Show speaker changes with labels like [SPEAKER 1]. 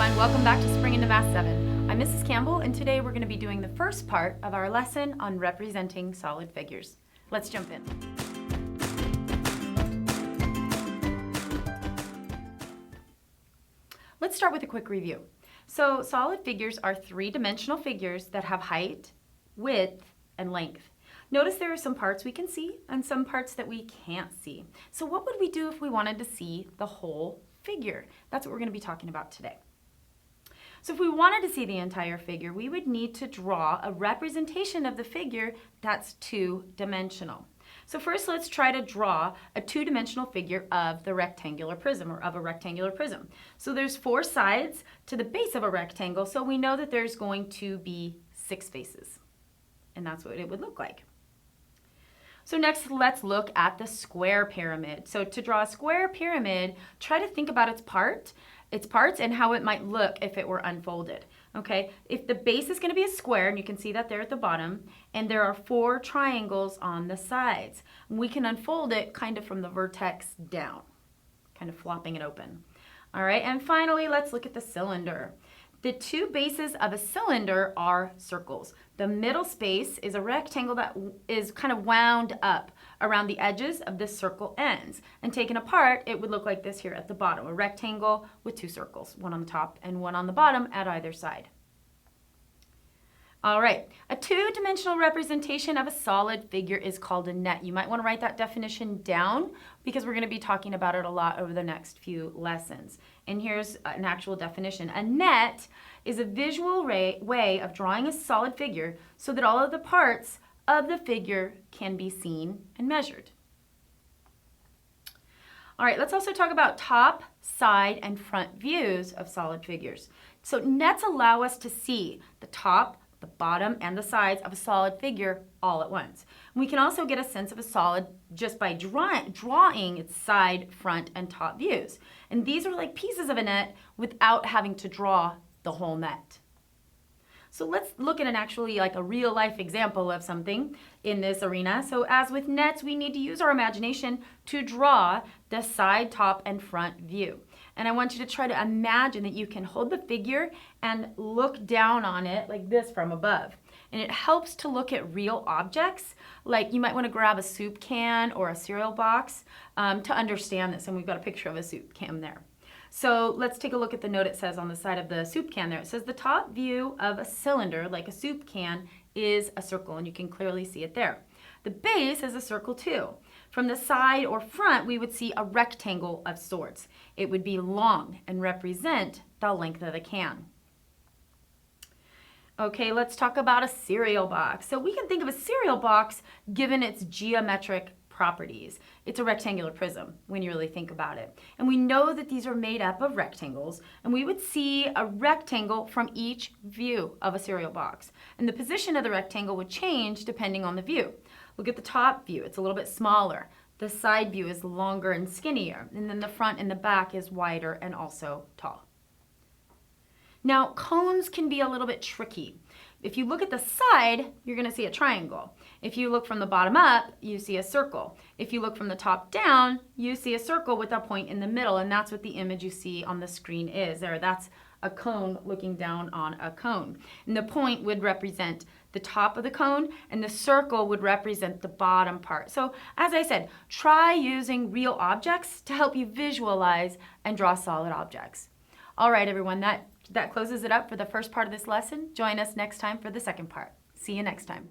[SPEAKER 1] everyone, welcome back to Spring into Math 7. I'm Mrs. Campbell, and today we're going to be doing the first part of our lesson on representing solid figures. Let's jump in. Let's start with a quick review. So solid figures are three-dimensional figures that have height, width, and length. Notice there are some parts we can see and some parts that we can't see. So what would we do if we wanted to see the whole figure? That's what we're going to be talking about today. So if we wanted to see the entire figure, we would need to draw a representation of the figure that's two-dimensional. So first, let's try to draw a two-dimensional figure of the rectangular prism, or of a rectangular prism. So there's four sides to the base of a rectangle, so we know that there's going to be 6 faces. And that's what it would look like. So next, let's look at the square pyramid. So to draw a square pyramid, try to think about its parts and how it might look if it were unfolded. Okay, if the base is going to be a square, and you can see that there at the bottom, and there are 4 triangles on the sides, we can unfold it kind of from the vertex down, kind of flopping it open. All right, and finally, let's look at the cylinder. The 2 bases of a cylinder are circles. The middle space is a rectangle that is kind of wound up around the edges of the circle ends. And taken apart, it would look like this here at the bottom, a rectangle with 2 circles, one on the top and one on the bottom at either side. All right, a two-dimensional representation of a solid figure is called a net. You might want to write that definition down because we're going to be talking about it a lot over the next few lessons. And here's an actual definition. A net is a visual way of drawing a solid figure so that all of the parts of the figure can be seen and measured. All right, let's also talk about top, side, and front views of solid figures. So nets allow us to see the top, the bottom, and the sides of a solid figure all at once. We can also get a sense of a solid just by drawing its side, front, and top views. And these are like pieces of a net without having to draw the whole net. So let's look at a real life example of something in this arena. So as with nets, we need to use our imagination to draw the side, top, and front view. And I want you to try to imagine that you can hold the figure and look down on it like this from above. And it helps to look at real objects, like you might want to grab a soup can or a cereal box to understand this. And we've got a picture of a soup can there. So let's take a look at the note it says on the side of the soup can there. It says the top view of a cylinder, like a soup can, is a circle, and you can clearly see it there. The base is a circle too. From the side or front, we would see a rectangle of sorts. It would be long and represent the length of the can. Okay, let's talk about a cereal box. So we can think of a cereal box given its geometric properties. It's a rectangular prism when you really think about it. And we know that these are made up of rectangles, and we would see a rectangle from each view of a cereal box. And the position of the rectangle would change depending on the view. Look at the top view, it's a little bit smaller. The side view is longer and skinnier, and then the front and the back is wider and also tall. Now, cones can be a little bit tricky. If you look at the side, you're going to see a triangle. If you look from the bottom up, you see a circle. If you look from the top down, you see a circle with a point in the middle, and that's what the image you see on the screen is. That's a cone looking down on a cone. And the point would represent the top of the cone, and the circle would represent the bottom part. So, as I said, try using real objects to help you visualize and draw solid objects. All right, everyone, that closes it up for the first part of this lesson. Join us next time for the second part. See you next time.